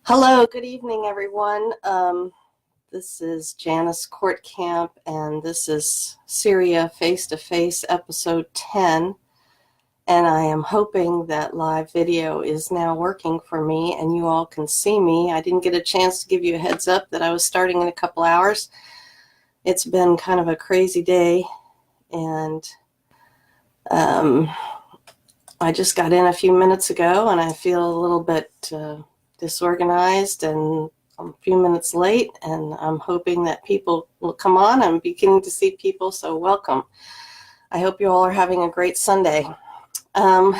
Hello, good evening, everyone. This is Janice Court Camp, and this is Syria Face to Face, episode 10. And I am hoping that live video is now working for me and you all can see me. I didn't get a chance to give you a heads up that I was starting in a couple hours. It's been kind of a crazy day, and I just got in a few minutes ago, and I feel a little bit disorganized and I'm a few minutes late, and I'm hoping that people will come on. I'm beginning to see people, so welcome. I hope you all are having a great Sunday. I'm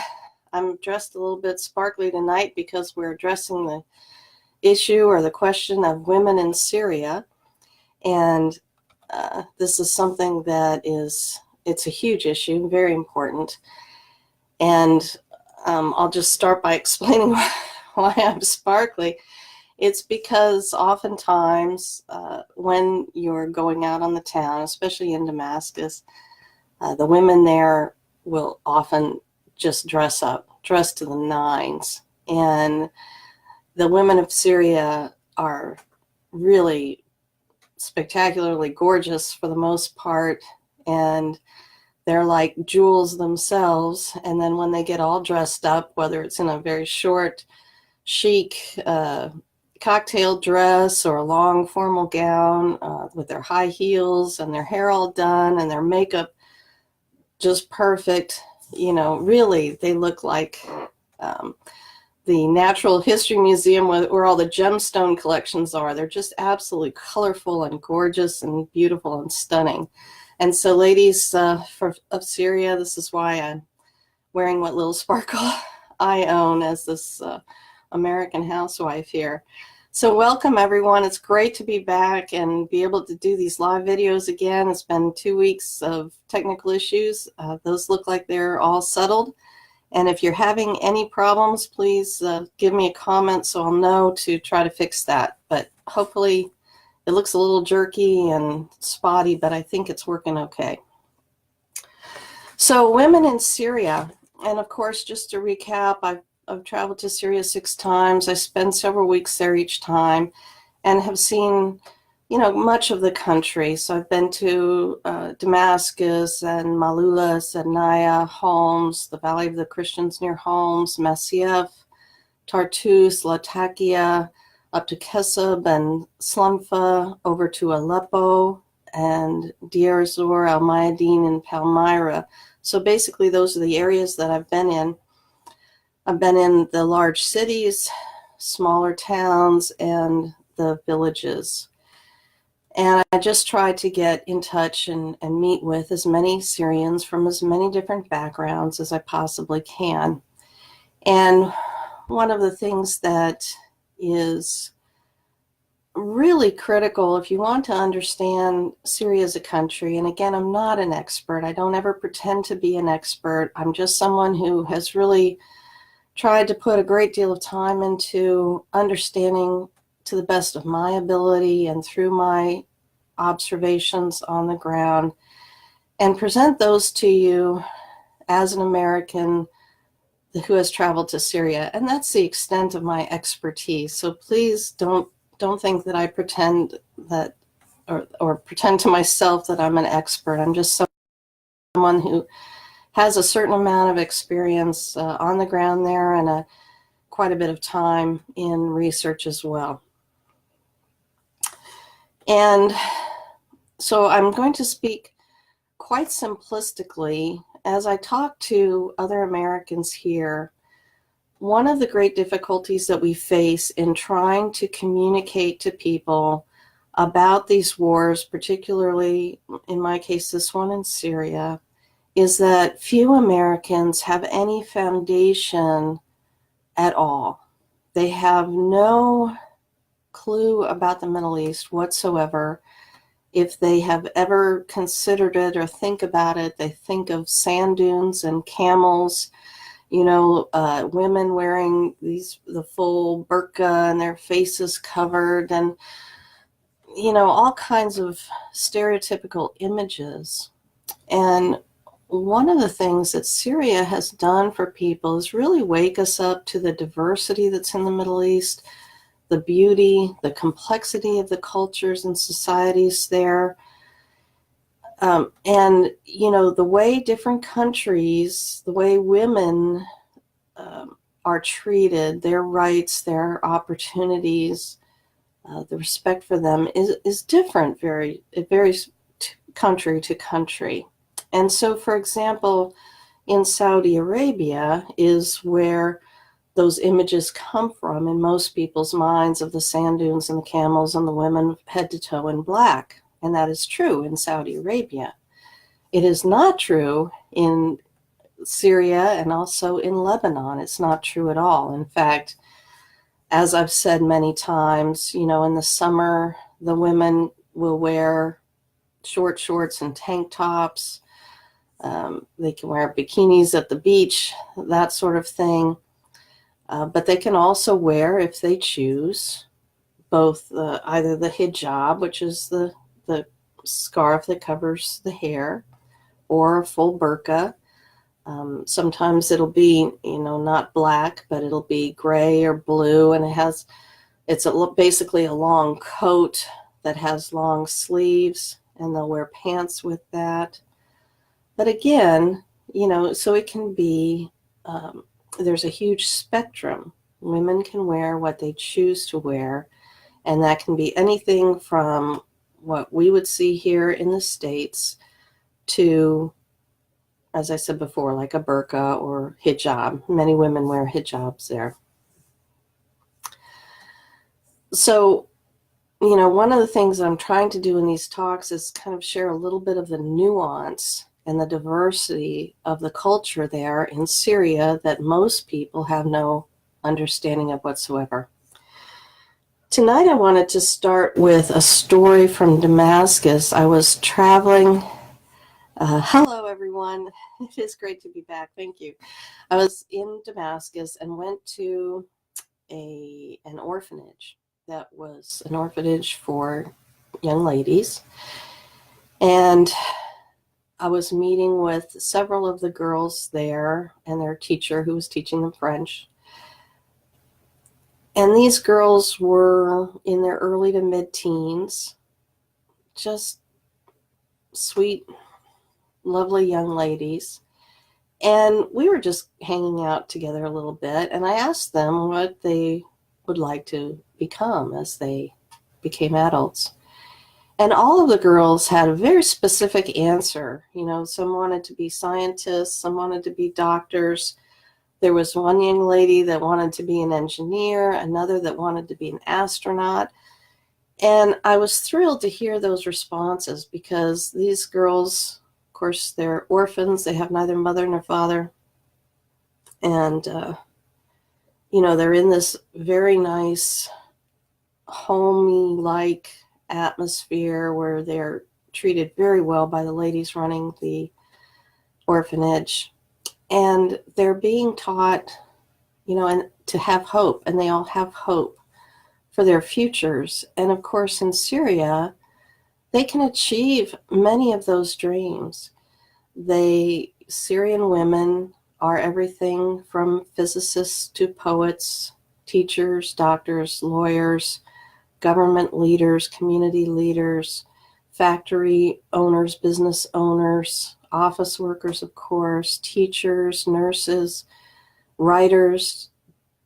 dressed a little bit sparkly tonight because we're addressing the issue or the question of women in Syria, and this is something that it's a huge issue, very important. And I'll just start by explaining why I'm sparkly. It's because oftentimes when you're going out on the town, especially in Damascus, the women there will often just dress to the nines. And the women of Syria are really spectacularly gorgeous for the most part, and they're like jewels themselves. And then when they get all dressed up, whether it's in a very short, chic cocktail dress or a long formal gown with their high heels and their hair all done and their makeup just perfect, really they look like the Natural History Museum where all the gemstone collections are. They're just absolutely colorful and gorgeous and beautiful and stunning. And so ladies of Syria, this is why I'm wearing what little sparkle I own as this American housewife here. So welcome, everyone. It's great to be back and be able to do these live videos again. It's been 2 weeks of technical issues. Those look like they're all settled. And if you're having any problems, please give me a comment so I'll know to try to fix that. But hopefully it looks a little jerky and spotty, but I think it's working okay. So women in Syria, and of course, just to recap, I've traveled to Syria 6 times. I spend several weeks there each time and have seen, much of the country. So I've been to Damascus and Malula, Sednaya, Homs, the Valley of the Christians near Homs, Masyaf, Tartus, Latakia, up to Kesab and Slumfa, over to Aleppo, and Deir Zor, Al Mayadeen, and Palmyra. So basically those are the areas that I've been in. I've been in the large cities, smaller towns, and the villages. And I just try to get in touch and meet with as many Syrians from as many different backgrounds as I possibly can. And one of the things that is really critical if you want to understand Syria as a country, and again, I'm not an expert. I don't ever pretend to be an expert. I'm just someone who has really tried to put a great deal of time into understanding to the best of my ability and through my observations on the ground, and present those to you as an American who has traveled to Syria. And that's the extent of my expertise. So please don't think that I pretend that or pretend to myself that I'm an expert. I'm just someone who has a certain amount of experience on the ground there and quite a bit of time in research as well. And so I'm going to speak quite simplistically. As I talk to other Americans here, one of the great difficulties that we face in trying to communicate to people about these wars, particularly in my case, this one in Syria, is that few Americans have any foundation at all. They have no clue about the Middle East whatsoever. If they have ever considered it or think about it, they think of sand dunes and camels, women wearing the full burqa and their faces covered, and all kinds of stereotypical images. And one of the things that Syria has done for people is really wake us up to the diversity that's in the Middle East, the beauty, the complexity of the cultures and societies there. And, you know, the way different countries, the way women are treated, their rights, their opportunities, the respect for them is different. It varies country to country. And so, for example, in Saudi Arabia is where those images come from in most people's minds, of the sand dunes and the camels and the women head to toe in black. And that is true in Saudi Arabia. It is not true in Syria and also in Lebanon. It's not true at all. In fact, as I've said many times, you know, in the summer, the women will wear short shorts and tank tops. They can wear bikinis at the beach, that sort of thing. But they can also wear, if they choose, both either the hijab, which is the scarf that covers the hair, or a full burqa. Sometimes it'll be, you know, not black, but it'll be gray or blue, and it's basically a long coat that has long sleeves, and they'll wear pants with that. But again, you know, so it can be, there's a huge spectrum. Women can wear what they choose to wear, and that can be anything from what we would see here in the States to, as I said before, like a burqa or hijab. Many women wear hijabs there. So, you know, one of the things I'm trying to do in these talks is kind of share a little bit of the nuance and the diversity of the culture there in Syria that most people have no understanding of whatsoever. Tonight I wanted to start with a story from Damascus. I was traveling. Hello, everyone. It is great to be back. Thank you. I was in Damascus and went to an orphanage that was an orphanage for young ladies. And I was meeting with several of the girls there and their teacher who was teaching them French. And these girls were in their early to mid-teens, just sweet, lovely young ladies. And we were just hanging out together a little bit, and I asked them what they would like to become as they became adults. And all of the girls had a very specific answer. You know, some wanted to be scientists, some wanted to be doctors. There was one young lady that wanted to be an engineer, another that wanted to be an astronaut. And I was thrilled to hear those responses because these girls, of course, they're orphans. They have neither mother nor father. And, you know, they're in this very nice, homey-like atmosphere where they're treated very well by the ladies running the orphanage. And they're being taught, you know, and to have hope, and they all have hope for their futures. And of course, in Syria, they can achieve many of those dreams. Syrian women are everything from physicists to poets, teachers, doctors, lawyers, government leaders, community leaders, factory owners, business owners, office workers, of course, teachers, nurses, writers,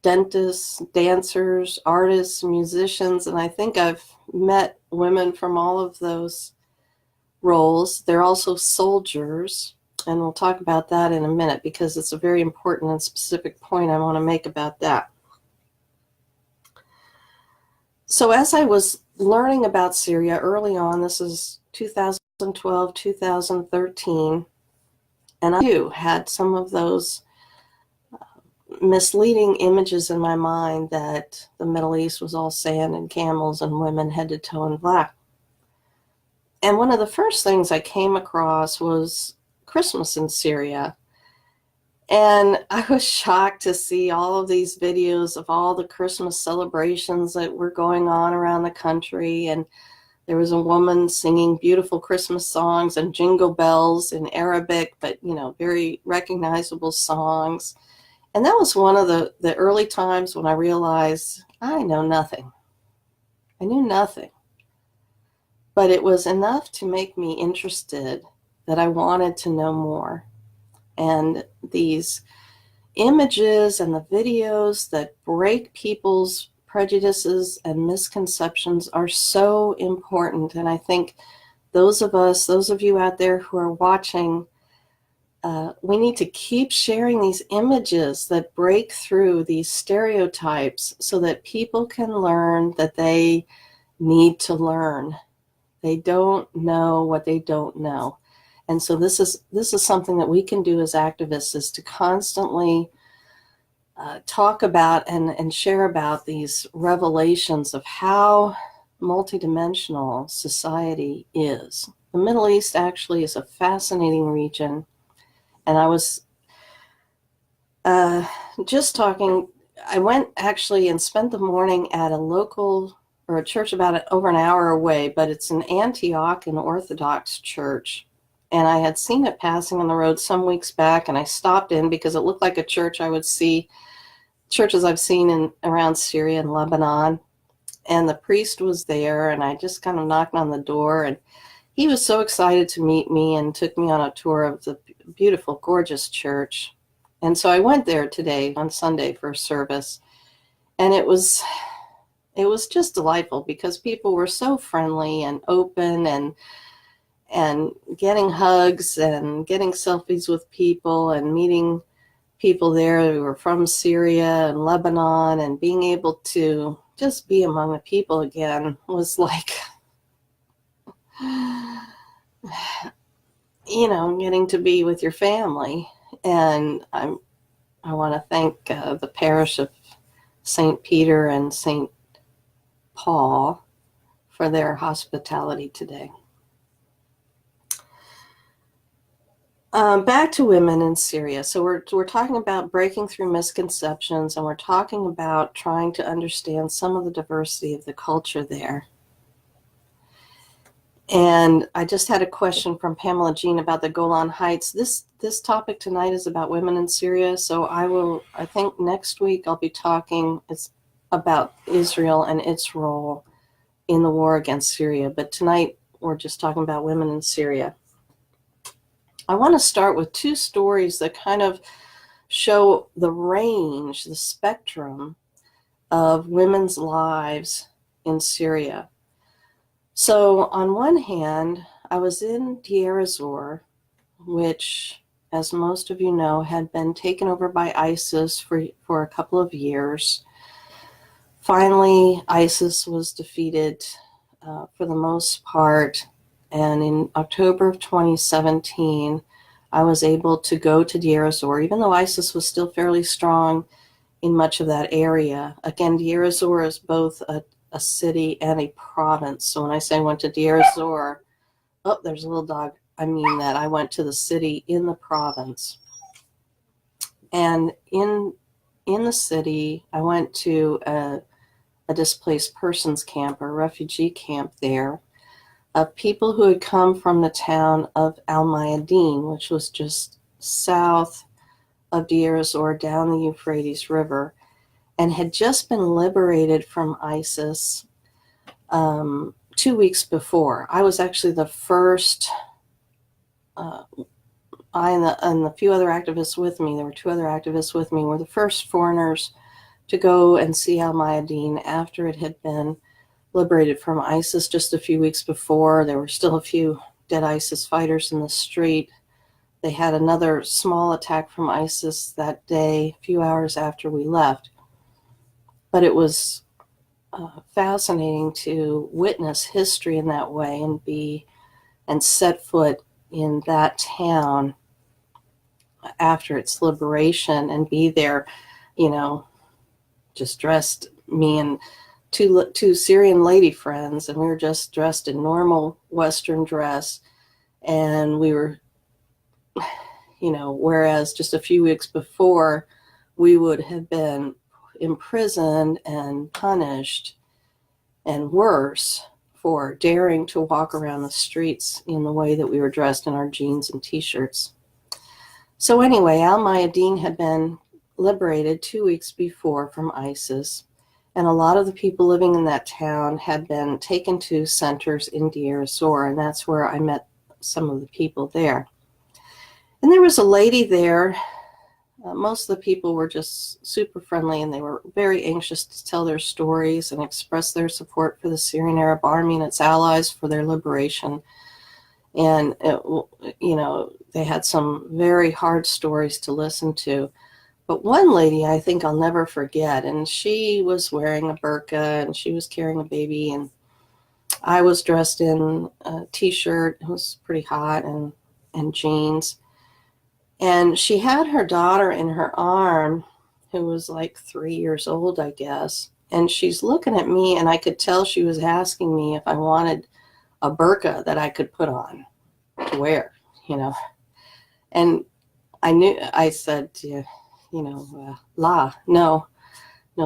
dentists, dancers, artists, musicians, and I think I've met women from all of those roles. They're also soldiers, and we'll talk about that in a minute because it's a very important and specific point I want to make about that. So as I was learning about Syria early on, this is 2012, 2013, and I too had some of those misleading images in my mind that the Middle East was all sand and camels and women head to toe in black. And one of the first things I came across was Christmas in Syria. And I was shocked to see all of these videos of all the Christmas celebrations that were going on around the country. And there was a woman singing beautiful Christmas songs and jingle bells in Arabic, but, you know, very recognizable songs. And that was one of the early times when I realized I know nothing. I knew nothing. But it was enough to make me interested that I wanted to know more. And these images and the videos that break people's prejudices and misconceptions are so important. And I think those of you out there who are watching, we need to keep sharing these images that break through these stereotypes so that people can learn that they need to learn. They don't know what they don't know. And so this is something that we can do as activists, is to constantly talk about and share about these revelations of how multidimensional society is. The Middle East actually is a fascinating region. And I was just talking, I went actually and spent the morning at a local, or a church about over an hour away, but it's an Antiochian Orthodox church. And I had seen it passing on the road some weeks back, and I stopped in because it looked like a church I would see, churches I've seen in around Syria and Lebanon. And the priest was there, and I just kind of knocked on the door, and he was so excited to meet me and took me on a tour of the beautiful, gorgeous church. And so I went there today on Sunday for a service, and it was just delightful because people were so friendly and open, and getting hugs and getting selfies with people and meeting people there who were from Syria and Lebanon, and being able to just be among the people again was like, getting to be with your family. And I want to thank the parish of St. Peter and St. Paul for their hospitality today. Back to women in Syria. So we're talking about breaking through misconceptions, and we're talking about trying to understand some of the diversity of the culture there. And I just had a question from Pamela Jean about the Golan Heights. This topic tonight is about women in Syria. So I think next week I'll be talking about Israel and its role in the war against Syria. But tonight we're just talking about women in Syria. I want to start with two stories that kind of show the range, the spectrum of women's lives in Syria. So on one hand, I was in Deir ez-Zor, which, as most of you know, had been taken over by ISIS for a couple of years. Finally, ISIS was defeated for the most part. And in October of 2017, I was able to go to Deir ez-Zor, even though ISIS was still fairly strong in much of that area. Again, Deir ez-Zor is both a city and a province. So when I say I went to Deir ez-Zor, oh, there's a little dog. I mean that I went to the city in the province. And in the city, I went to a displaced persons camp, or refugee camp there, of people who had come from the town of Al-Mayadeen, which was just south of Deir ez-Zor down the Euphrates River, and had just been liberated from ISIS 2 weeks before. I was actually the first, I and the few other activists with me, there were two other activists with me, were the first foreigners to go and see Al-Mayadeen after it had been liberated from ISIS just a few weeks before. There were still a few dead ISIS fighters in the street. They had another small attack from ISIS that day, a few hours after we left. But it was fascinating to witness history in that way and set foot in that town after its liberation and be there, just dressed, me and two Syrian lady friends, and we were just dressed in normal Western dress. And we were, whereas just a few weeks before, we would have been imprisoned and punished, and worse, for daring to walk around the streets in the way that we were dressed in our jeans and t-shirts. So anyway, Al-Mayadeen had been liberated 2 weeks before from ISIS. And a lot of the people living in that town had been taken to centers in Deir ez-Zor, and that's where I met some of the people there. And there was a lady there. Most of the people were just super friendly, and they were very anxious to tell their stories and express their support for the Syrian Arab Army and its allies for their liberation. And, they had some very hard stories to listen to. But one lady I think I'll never forget, and she was wearing a burqa and she was carrying a baby, and I was dressed in a t-shirt. It was pretty hot, and jeans. And she had her daughter in her arm, who was like 3 years old, I guess. And she's looking at me, and I could tell she was asking me if I wanted a burqa that I could put on to wear, And I said, no,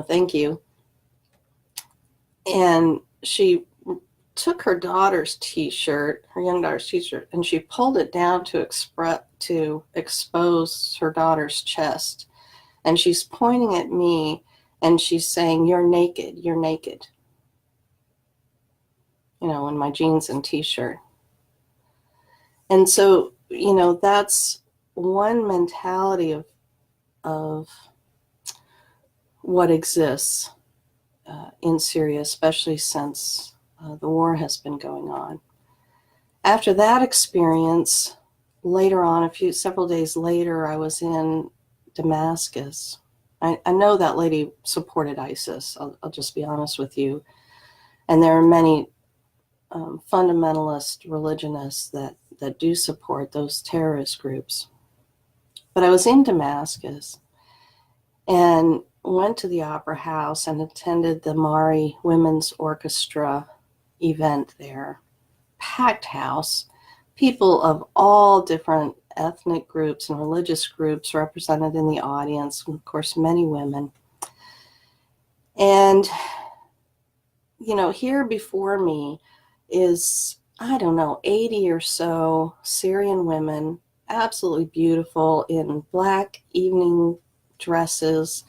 thank you. And she took her daughter's t-shirt, her young daughter's t-shirt, and she pulled it down to expose her daughter's chest. And she's pointing at me, and she's saying, "You're naked, you're naked." In my jeans and t-shirt. And so, that's one mentality of what exists in Syria, especially since the war has been going on. After that experience, later on, several days later, I was in Damascus. I know that lady supported ISIS. I'll just be honest with you. And there are many fundamentalist religionists that do support those terrorist groups. But I was in Damascus and went to the Opera House and attended the Mari Women's Orchestra event there. Packed house, people of all different ethnic groups and religious groups represented in the audience, and of course many women. And, here before me is, 80 or so Syrian women, absolutely beautiful, in black evening dresses,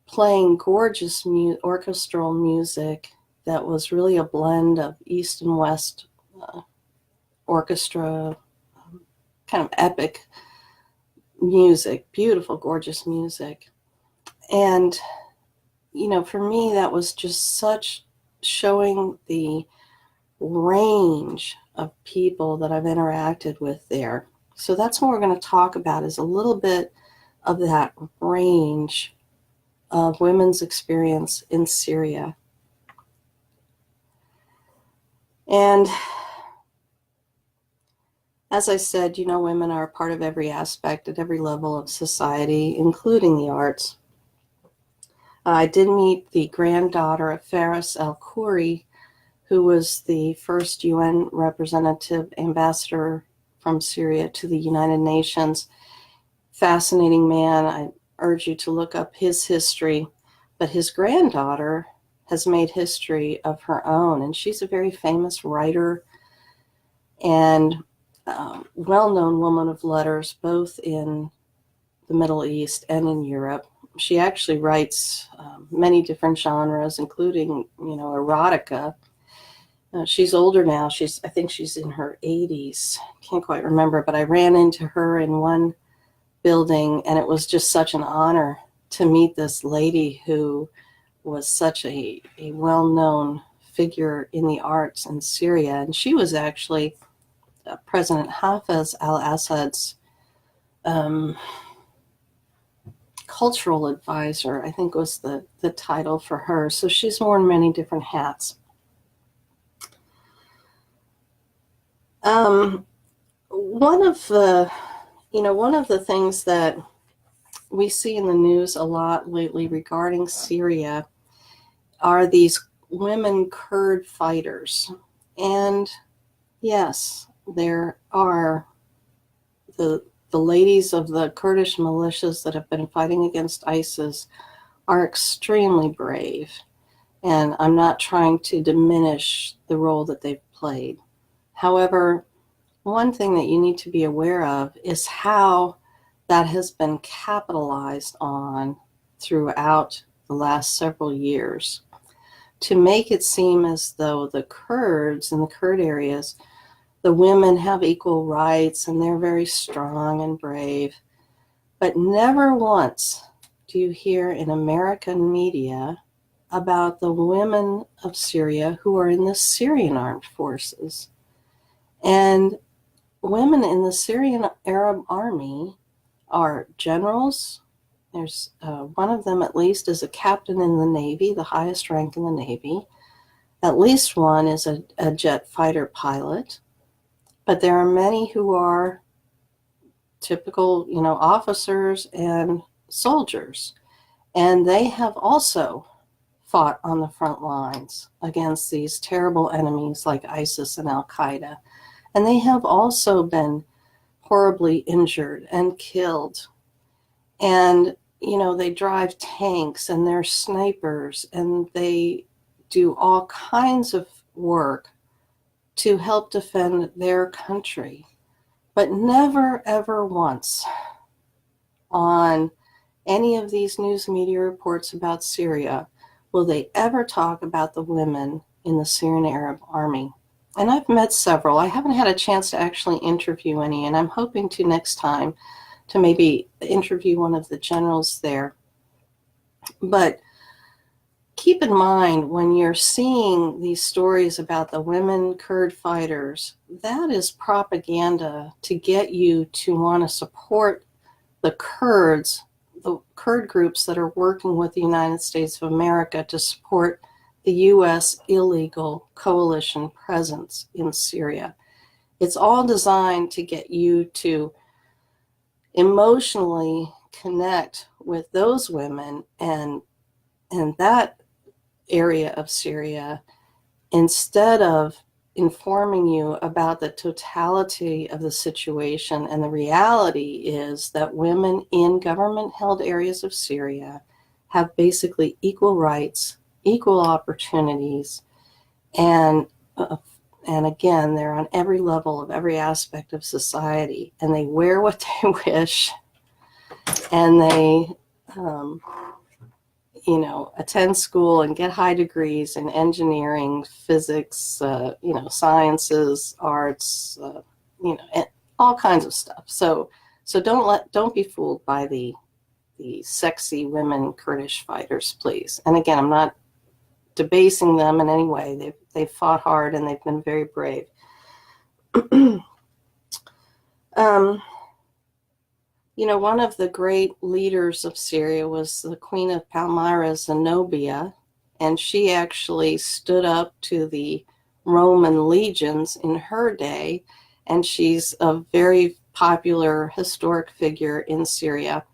playing gorgeous orchestral music that was really a blend of East and West orchestra, kind of epic music, beautiful, gorgeous music. And, for me, that was just such showing the range of people that I've interacted with there. So that's what we're going to talk about, is a little bit of that range of women's experience in Syria. And as I said, women are a part of every aspect at every level of society, including the arts. I did meet the granddaughter of Faris al-Khoury, who was the first UN representative ambassador from Syria to the United Nations. Fascinating man. I urge you to look up his history. But his granddaughter has made history of her own, and she's a very famous writer and well-known woman of letters, both in the Middle East and in Europe. She actually writes many different genres, including, erotica. She's older now. I think she's in her 80s. Can't quite remember, but I ran into her in one building, and it was just such an honor to meet this lady who was such a well-known figure in the arts in Syria. And she was actually President Hafez al-Assad's cultural advisor, I think was the title for her. So she's worn many different hats. One of the things that we see in the news a lot lately regarding Syria are these women Kurd fighters. And yes, there are the ladies of the Kurdish militias that have been fighting against ISIS are extremely brave. And I'm not trying to diminish the role that they've played. However, one thing that you need to be aware of is how that has been capitalized on throughout the last several years to make it seem as though the Kurds in the Kurd areas, the women have equal rights and they're very strong and brave. But never once do you hear in American media about the women of Syria who are in the Syrian armed forces. And women in the Syrian Arab army are generals. There's one of them at least is a captain in the Navy, the highest rank in the Navy. At least one is a jet fighter pilot. But there are many who are typical, officers and soldiers. And they have also fought on the front lines against these terrible enemies like ISIS and Al-Qaeda. And they have also been horribly injured and killed. And, they drive tanks and they're snipers and they do all kinds of work to help defend their country. But never, ever once on any of these news media reports about Syria will they ever talk about the women in the Syrian Arab Army. And I've met several. I haven't had a chance to actually interview any, and I'm hoping to next time to maybe interview one of the generals there. But keep in mind, when you're seeing these stories about the women Kurd fighters, that is propaganda to get you to want to support the Kurd groups that are working with the United States of America to support the U.S. illegal coalition presence in Syria. It's all designed to get you to emotionally connect with those women and that area of Syria instead of informing you about the totality of the situation. And the reality is that women in government-held areas of Syria have basically equal rights, equal opportunities, and again, they're on every level of every aspect of society, and they wear what they wish, and they attend school and get high degrees in engineering, physics, sciences, arts, and all kinds of stuff. So don't be fooled by the sexy women Kurdish fighters, please. And again, I'm not debasing them in any way. They've fought hard and they've been very brave. One of the great leaders of Syria was the Queen of Palmyra, Zenobia, and she actually stood up to the Roman legions in her day, and she's a very popular historic figure in Syria.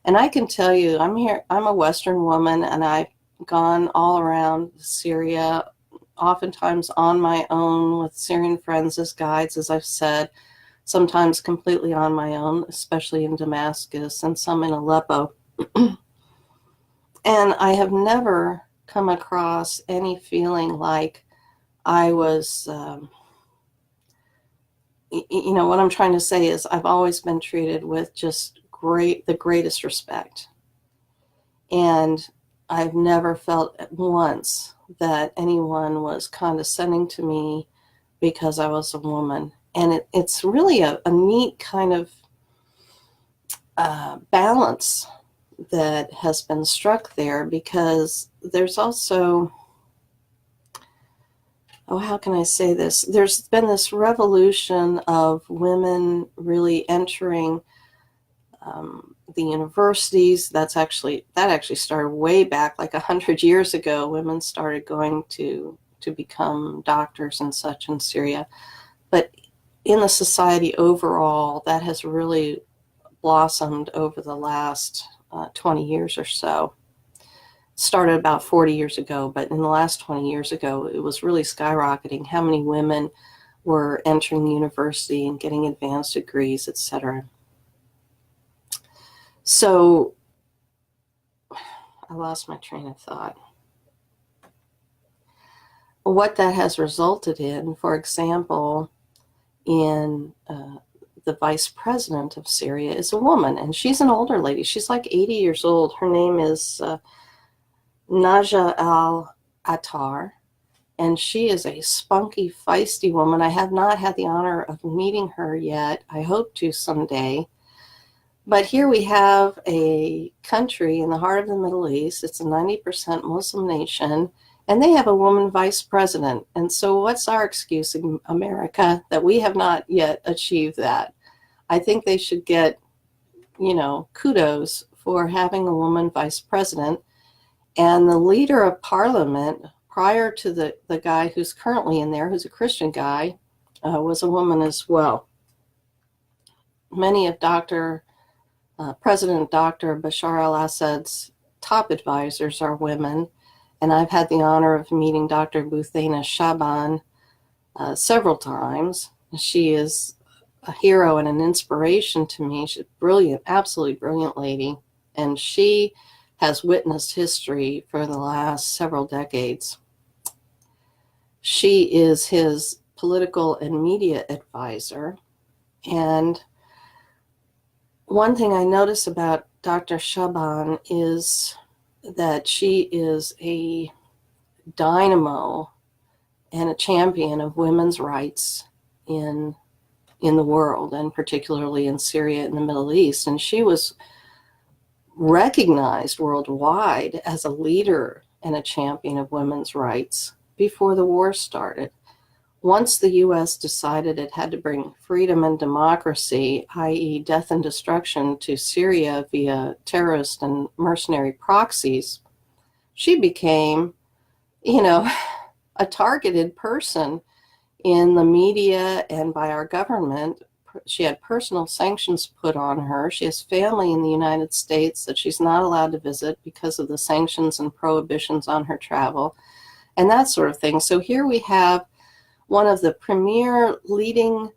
And I can tell you, I'm a Western woman, and I've gone all around Syria, oftentimes on my own with Syrian friends as guides, as I've said, sometimes completely on my own, especially in Damascus and some in Aleppo. And I have never come across any feeling like I was, what I'm trying to say is I've always been treated with just the greatest respect. And I've never felt once that anyone was condescending to me because I was a woman. And it's really a neat kind of balance that has been struck there, because there's also, how can I say this? There's been this revolution of women really entering the universities. That actually started way back, like 100 years ago. Women started going to become doctors and such in Syria. But in the society overall, that has really blossomed over the last 20 years or so. Started about 40 years ago, but in the last 20 years ago, it was really skyrocketing how many women were entering university and getting advanced degrees, etc. So I lost my train of thought. What that has resulted in, for example, in the vice president of Syria is a woman, and she's an older lady. She's like 80 years old. Her name is Naja Al-Attar, and she is a spunky, feisty woman. I have not had the honor of meeting her yet. I hope to someday. But here we have a country in the heart of the Middle East. It's a 90% Muslim nation, and they have a woman vice president. And so what's our excuse in America that we have not yet achieved that? I think they should get, kudos for having a woman vice president. And the leader of parliament, prior to the guy who's currently in there, who's a Christian guy, was a woman as well. Many of President Dr. Bashar al-Assad's top advisors are women, and I've had the honor of meeting Dr. Buthena Shaban several times. She is a hero and an inspiration to me. She's a brilliant, absolutely brilliant lady, and she has witnessed history for the last several decades. She is his political and media advisor, and one thing I notice about Dr. Shaban is that she is a dynamo and a champion of women's rights in the world, and particularly in Syria and the Middle East. And she was recognized worldwide as a leader and a champion of women's rights before the war started. Once the U.S. decided it had to bring freedom and democracy, i.e. death and destruction, to Syria via terrorist and mercenary proxies, she became, a targeted person in the media and by our government. She had personal sanctions put on her. She has family in the United States that she's not allowed to visit because of the sanctions and prohibitions on her travel and that sort of thing. So here we have one of the premier leading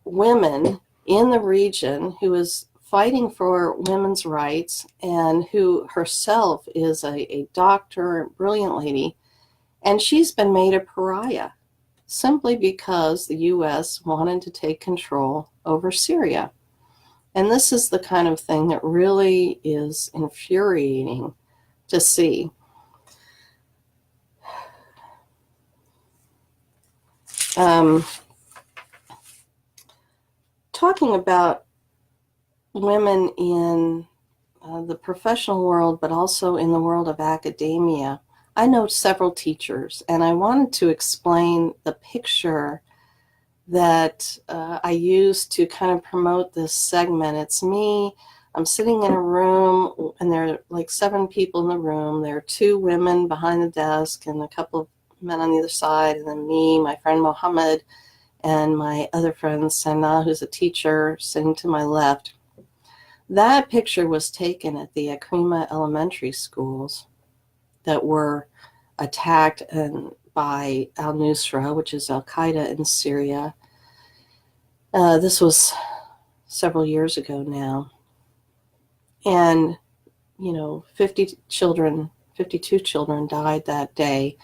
women in the region who is fighting for women's rights and who herself is a doctor, brilliant lady, and she's been made a pariah simply because the U.S. wanted to take control over Syria. And this is the kind of thing that really is infuriating to see. Talking about women in the professional world, but also in the world of academia, I know several teachers, and I wanted to explain the picture that I used to kind of promote this segment. It's me. I'm sitting in a room, and there are like 7 people in the room. There are 2 women behind the desk and a couple of men on the other side, and then me, my friend Mohammed, and my other friend Sana, who's a teacher, sitting to my left. That picture was taken at the Akrima elementary schools that were attacked by al-Nusra, which is al-Qaeda in Syria. This was several years ago now. And, 52 children died that day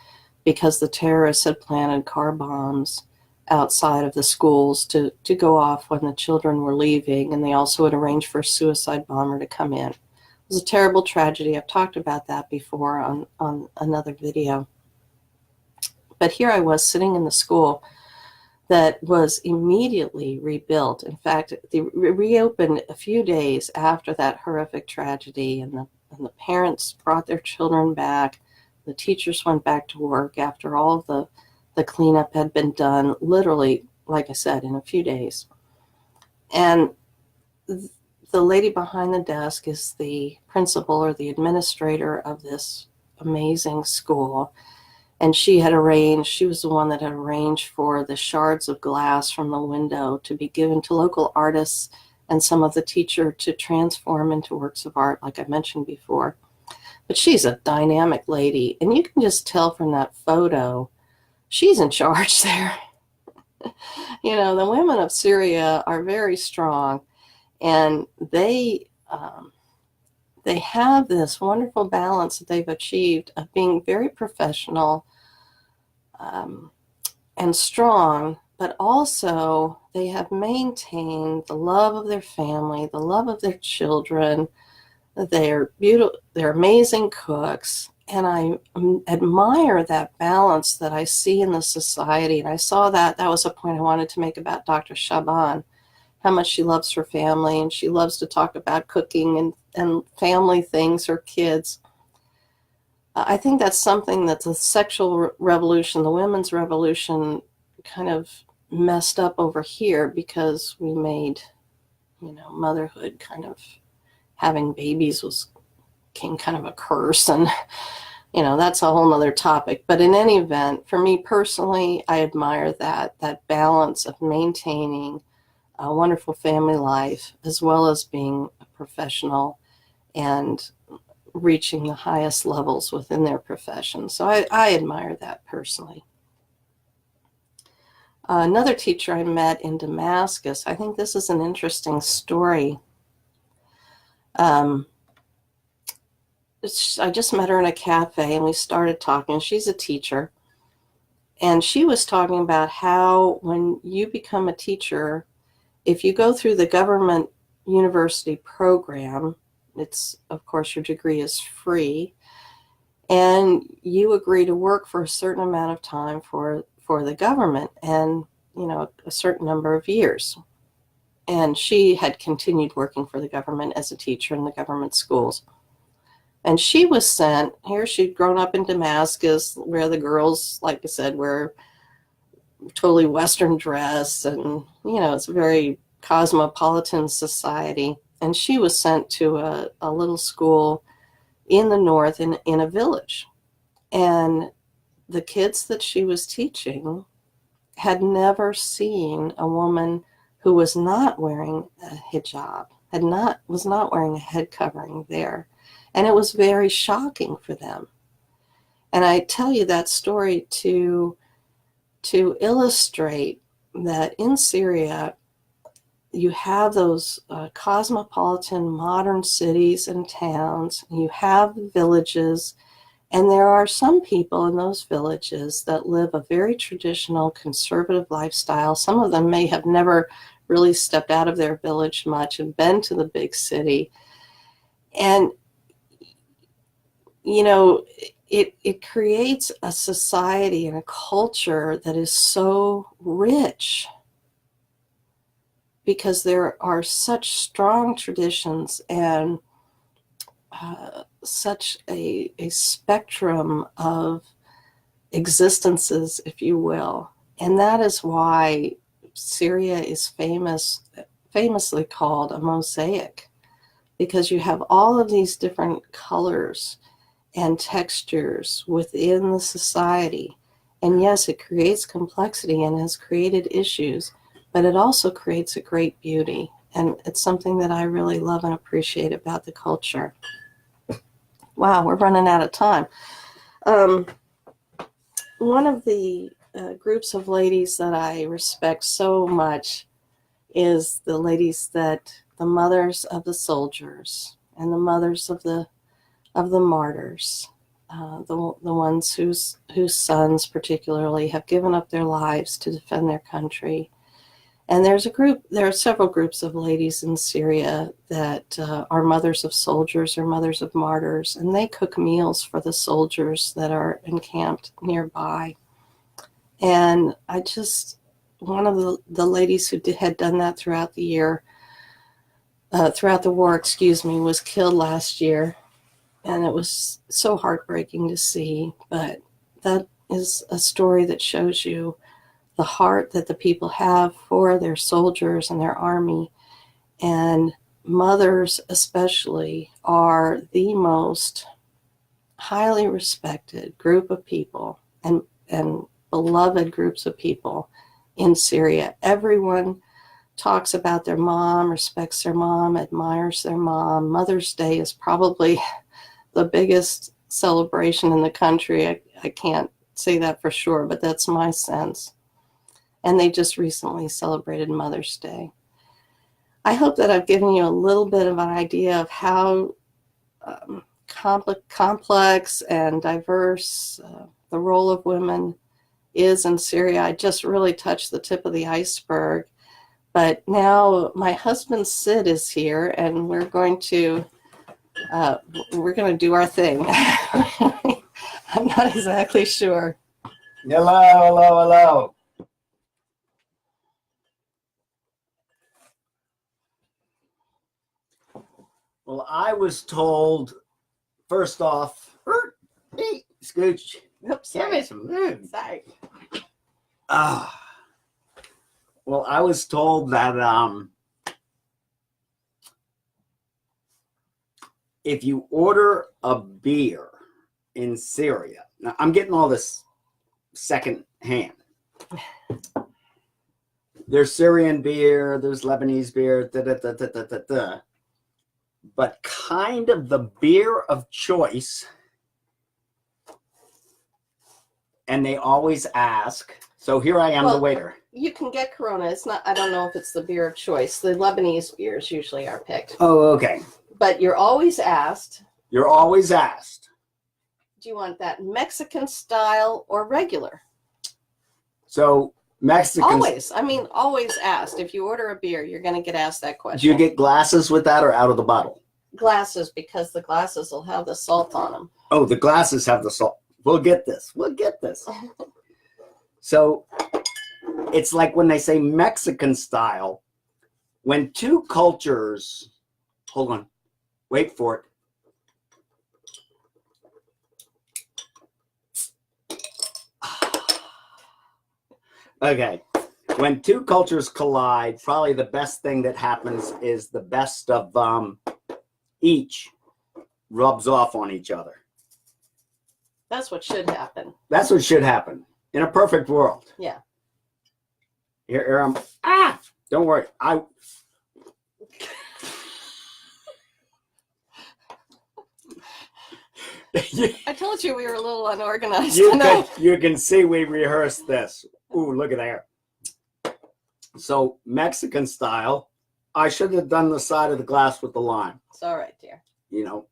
because the terrorists had planted car bombs outside of the schools to go off when the children were leaving, and they also had arranged for a suicide bomber to come in. It was a terrible tragedy. I've talked about that before on another video. But here I was sitting in the school that was immediately rebuilt. In fact, they reopened a few days after that horrific tragedy, and the parents brought their children back. The teachers went back to work after all of the cleanup had been done, literally, like I said, in a few days. And the lady behind the desk is the principal or the administrator of this amazing school. And she was the one that had arranged for the shards of glass from the window to be given to local artists and some of the teacher to transform into works of art, like I mentioned before. But she's a dynamic lady, and you can just tell from that photo, she's in charge there. The women of Syria are very strong, and they have this wonderful balance that they've achieved of being very professional and strong, but also they have maintained the love of their family, the love of their children, They're beautiful, they're amazing cooks, and I admire that balance that I see in the society. And I saw that was a point I wanted to make about Dr. Shaban, how much she loves her family, and she loves to talk about cooking and family things, her kids. I think that's something that the sexual revolution, the women's revolution, kind of messed up over here, because we made, motherhood kind of, having babies became kind of a curse, and that's a whole nother topic. But in any event, for me personally, I admire that balance of maintaining a wonderful family life as well as being a professional and reaching the highest levels within their profession. So I admire that personally. Another teacher I met in Damascus, I think this is an interesting story. I just met her in a cafe and we started talking. She's a teacher. And she was talking about how when you become a teacher, if you go through the government university program, it's, of course, your degree is free, and you agree to work for a certain amount of time for the government, and a certain number of years. And she had continued working for the government as a teacher in the government schools. And she was sent here. She'd grown up in Damascus, where the girls, like I said, were totally Western dress, and it's a very cosmopolitan society. And she was sent to a little school in the north, in a village. And the kids that she was teaching had never seen a woman who was not wearing a hijab, was not wearing a head covering there. And it was very shocking for them. And I tell you that story to illustrate that in Syria, you have those cosmopolitan modern cities and towns, you have villages, and there are some people in those villages that live a very traditional conservative lifestyle. Some of them may have never really stepped out of their village much and been to the big city. And, it creates a society and a culture that is so rich, because there are such strong traditions and such a spectrum of existences, if you will. And that is why Syria is famously called a mosaic, because you have all of these different colors and textures within the society. And yes, it creates complexity and has created issues, but it also creates a great beauty. And it's something that I really love and appreciate about the culture. Wow, we're running out of time. One of the groups of ladies that I respect so much is the mothers of the soldiers and the mothers of the martyrs, the ones whose sons particularly have given up their lives to defend their country. And there are several groups of ladies in Syria that are mothers of soldiers or mothers of martyrs, and they cook meals for the soldiers that are encamped nearby. And one of the ladies who had done that throughout the war, was killed last year. And it was so heartbreaking to see, but that is a story that shows you the heart that the people have for their soldiers and their army. And mothers especially are the most highly respected group of people and beloved groups of people in Syria. Everyone talks about their mom, respects their mom, admires their mom. Mother's Day is probably the biggest celebration in the country. I can't say that for sure, but that's my sense. And they just recently celebrated Mother's Day. I hope that I've given you a little bit of an idea of how complex and diverse the role of women is in Syria. I just really touched the tip of the iceberg. But now my husband Sid is here, and we're going to we're going to do our thing. I'm not exactly sure. Hello, hello, hello. Well, I was told, first off, hey, Scooch. Oops, sorry. Sorry. Well, I was told that if you order a beer in Syria, now I'm getting all this second hand. There's Syrian beer, there's Lebanese beer, but kind of the beer of choice, and they always ask. So here I am, the waiter. You can get Corona. It's not. I don't know if it's the beer of choice. The Lebanese beers usually are picked. Oh, okay. But you're always asked. You're always asked. Do you want that Mexican style or regular? So Mexican. Always. I mean, always asked. If you order a beer, you're going to get asked that question. Do you get glasses with that or out of the bottle? Glasses, because the glasses will have the salt on them. Oh, the glasses have the salt. We'll get this. We'll get this. So it's like when they say Mexican style, when two cultures, hold on, wait for it. Okay, when two cultures collide, probably the best thing that happens is the best of each rubs off on each other. That's what should happen. That's what should happen in a perfect world. Yeah. Here I'm. Don't worry. I told you we were a little unorganized. You can see we rehearsed this. Ooh, look at there. So Mexican style, I should have done the side of the glass with the lime. It's all right, dear. You know.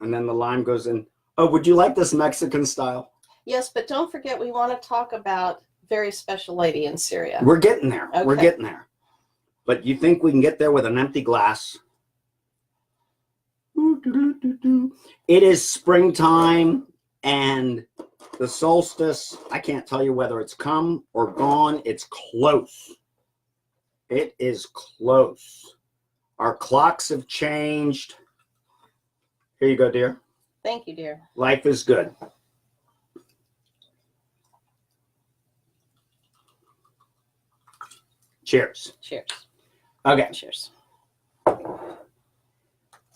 And then the lime goes in. Oh, would you like this Mexican style? Yes, but don't forget we want to talk about very special lady in Syria. We're getting there. Okay. We're getting there. But you think we can get there with an empty glass? It is springtime and the solstice. I can't tell you whether it's come or gone. It's close. It is close. Our clocks have changed. Here you go, dear. Thank you, dear. Life is good. Cheers. Cheers. Okay. Cheers.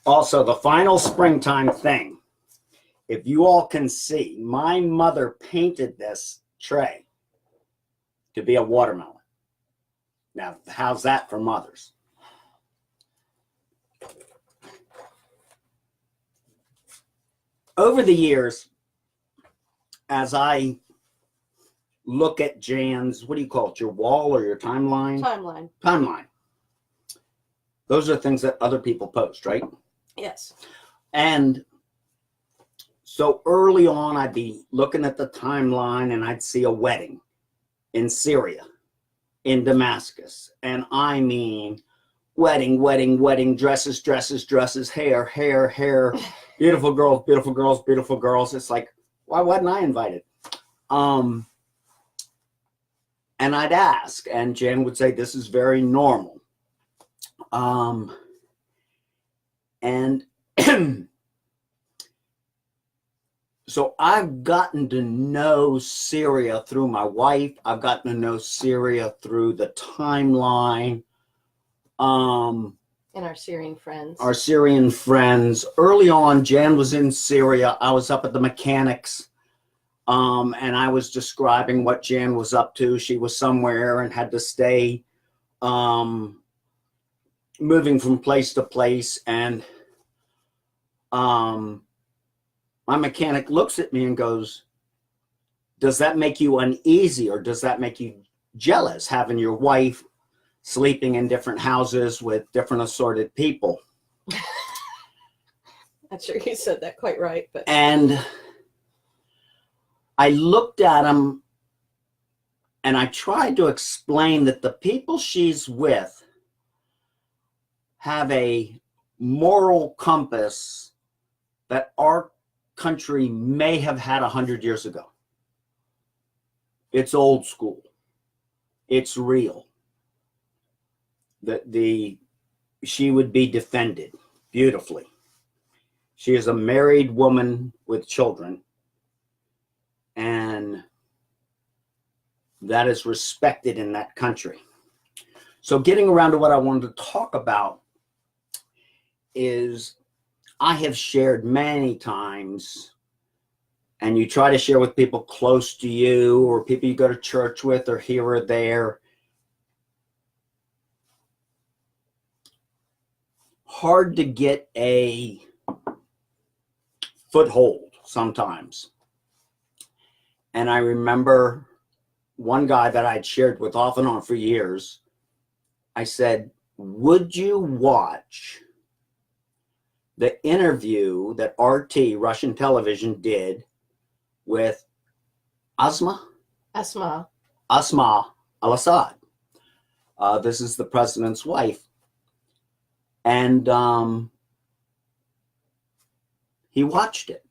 Also, the final springtime thing. If you all can see, my mother painted this tray to be a watermelon. Now, how's that for mothers? Over the years, as I look at Jan's, what do you call it, your wall or your timeline? Timeline. Timeline. Those are things that other people post, right? Yes. And so early on, I'd be looking at the timeline and I'd see a wedding in Syria, in Damascus. And I mean, wedding, wedding, wedding, dresses, dresses, dresses, hair, hair, hair, beautiful girls, beautiful girls, beautiful girls. It's like, why wasn't I invited? And I'd ask, and Jen would say, this is very normal. And so I've gotten to know Syria through my wife. I've gotten to know Syria through the timeline. And our Syrian friends. Our Syrian friends. Early on, Jan was in Syria. I was up at the mechanics. And I was describing what Jan was up to. She was somewhere and had to stay moving from place to place. And my mechanic looks at me and goes, does that make you uneasy or does that make you jealous, having your wife sleeping in different houses with different assorted people? Not sure you said that quite right, but. And I looked at him and I tried to explain that the people she's with have a moral compass that our country may have had 100 years ago. It's old school. It's real. She would be defended beautifully. She is a married woman with children, and that is respected in that country. So getting around to what I wanted to talk about is, I have shared many times, and you try to share with people close to you or people you go to church with or here or there. Hard to get a foothold sometimes. And I remember one guy that I'd shared with off and on for years. I said, would you watch the interview that RT, Russian television, did with Asma al-Assad? This is the president's wife. And he watched it.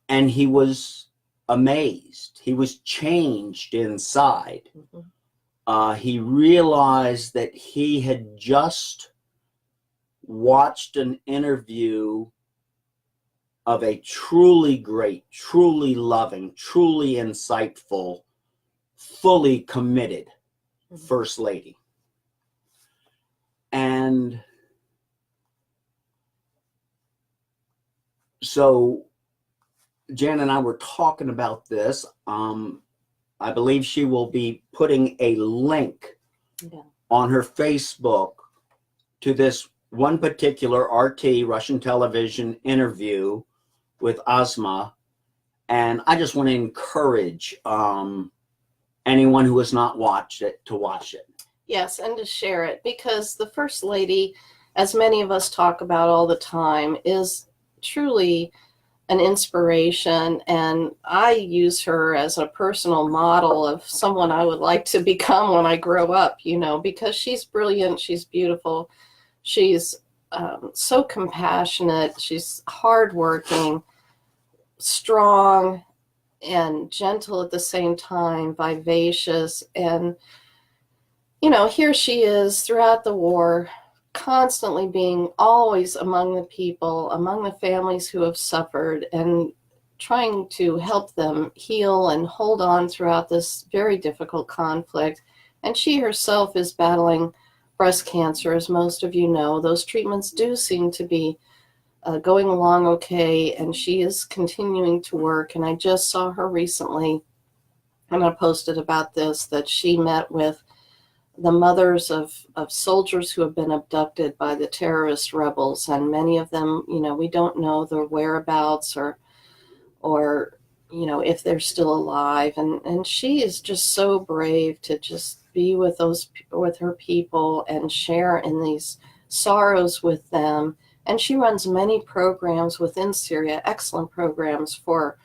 And he was amazed. He was changed inside. He realized that he had just watched an interview of a truly great, truly loving, truly insightful, fully committed First Lady. And so Jan and I were talking about this. I believe she will be putting a link on her Facebook to this one particular RT, Russian television interview with Asma. And I just want to encourage anyone who has not watched it to watch it. Yes, and to share it, because the First Lady, as many of us talk about all the time, is truly an inspiration, and I use her as a personal model of someone I would like to become when I grow up, because she's brilliant, she's beautiful, she's so compassionate, she's hardworking, strong, and gentle at the same time, vivacious, and here she is throughout the war, constantly being always among the people, among the families who have suffered, and trying to help them heal and hold on throughout this very difficult conflict. And she herself is battling breast cancer, as most of you know. Those treatments do seem to be going along okay, and she is continuing to work. And I just saw her recently, and I posted about this, that she met with the mothers of soldiers who have been abducted by the terrorist rebels, and many of them, we don't know their whereabouts or if they're still alive, and she is just so brave to just be with her people and share in these sorrows with them. And she runs many programs within Syria, excellent programs for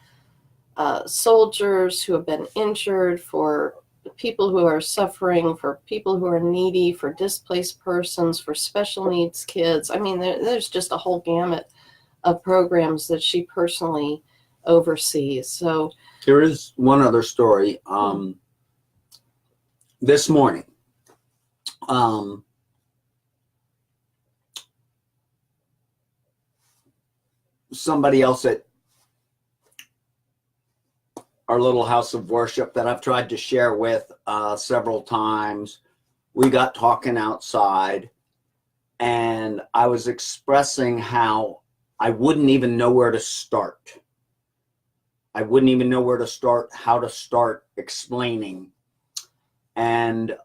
soldiers who have been injured, for people who are suffering, for people who are needy, for displaced persons, for special needs kids. I mean, there's just a whole gamut of programs that she personally oversees. So there is one other story. This morning, somebody else at our little house of worship that I've tried to share with several times, we got talking outside, and I was expressing how I wouldn't even know where to start. I wouldn't even know where to start, how to start explaining. And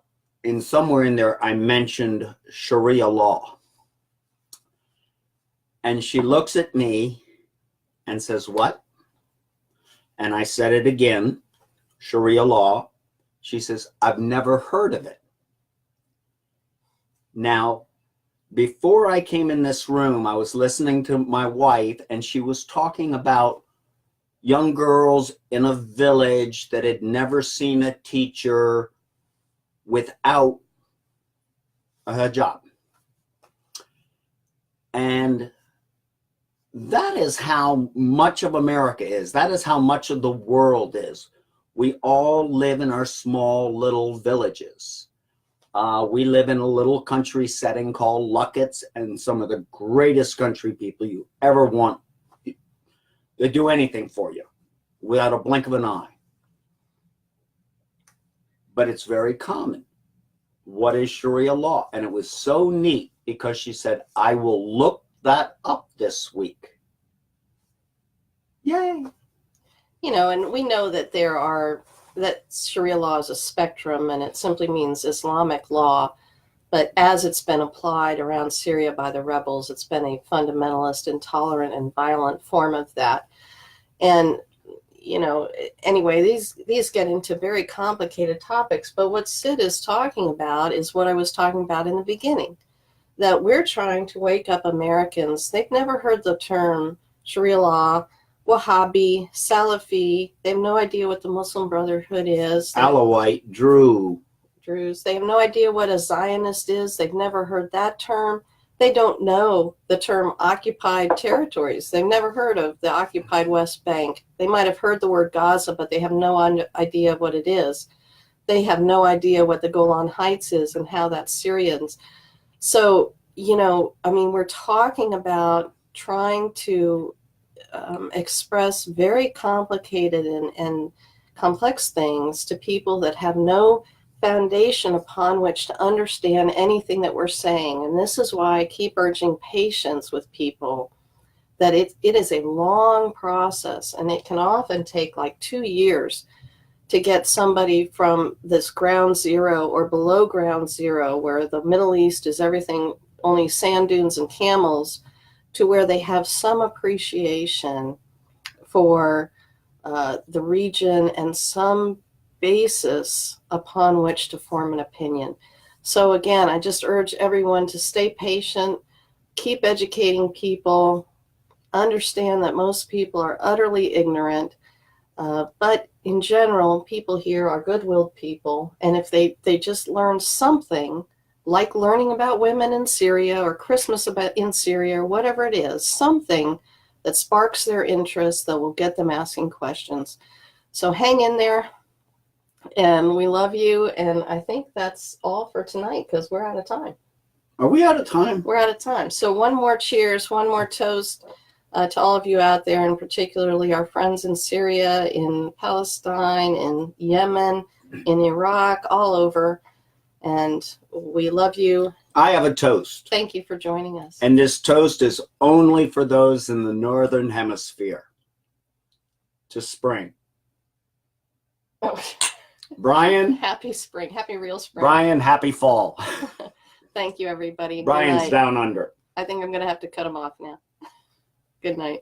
in somewhere in there, I mentioned Sharia law. And she looks at me and says, "What?" And I said it again, Sharia law. She says, "I've never heard of it." Now, before I came in this room, I was listening to my wife, and she was talking about young girls in a village that had never seen a teacher without a hijab. And that is how much of America is. That is how much of the world is. We all live in our small little villages. We live in a little country setting called Luckett's, and some of the greatest country people you ever want. They do anything for you without a blink of an eye. But it's very common. What is Sharia law? And it was so neat because she said, I will look that up this week. Yay. You know, and we know that that Sharia law is a spectrum, and it simply means Islamic law. But as it's been applied around Syria by the rebels, it's been a fundamentalist, intolerant, and violent form of that. And, you know, anyway, these get into very complicated topics. But what Sid is talking about is what I was talking about in the beginning, that we're trying to wake up Americans. They've never heard the term Sharia law, Wahhabi, Salafi. They have no idea what the Muslim Brotherhood is. Alawite, Druze. They have no idea what a Zionist is. They've never heard that term. They don't know the term occupied territories. They've never heard of the occupied West Bank. They might have heard the word Gaza, but they have no idea what it is. They have no idea what the Golan Heights is and how that's Syrians. So, you know, I mean, we're talking about trying to express very complicated and complex things to people that have no foundation upon which to understand anything that we're saying. And this is why I keep urging patience with people, that it is a long process, and it can often take like 2 years to get somebody from this ground zero or below ground zero, where the Middle East is everything, only sand dunes and camels, to where they have some appreciation for the region and some basis upon which to form an opinion. So again, I just urge everyone to stay patient, keep educating people, understand that most people are utterly ignorant, but in general, people here are good-willed people, and if they just learn something, like learning about women in Syria or Christmas in Syria or whatever it is, something that sparks their interest that will get them asking questions. So hang in there, and we love you, and I think that's all for tonight because we're out of time. Are we out of time? We're out of time. So one more cheers, one more toast to all of you out there, and particularly our friends in Syria, in Palestine, in Yemen, in Iraq, all over. And we love you. I have a toast. Thank you for joining us. And this toast is only for those in the Northern Hemisphere. To spring. Oh. Brian. Happy spring. Happy real spring. Brian, happy fall. Thank you, everybody. Brian's down under. I think I'm going to have to cut him off now. Good night.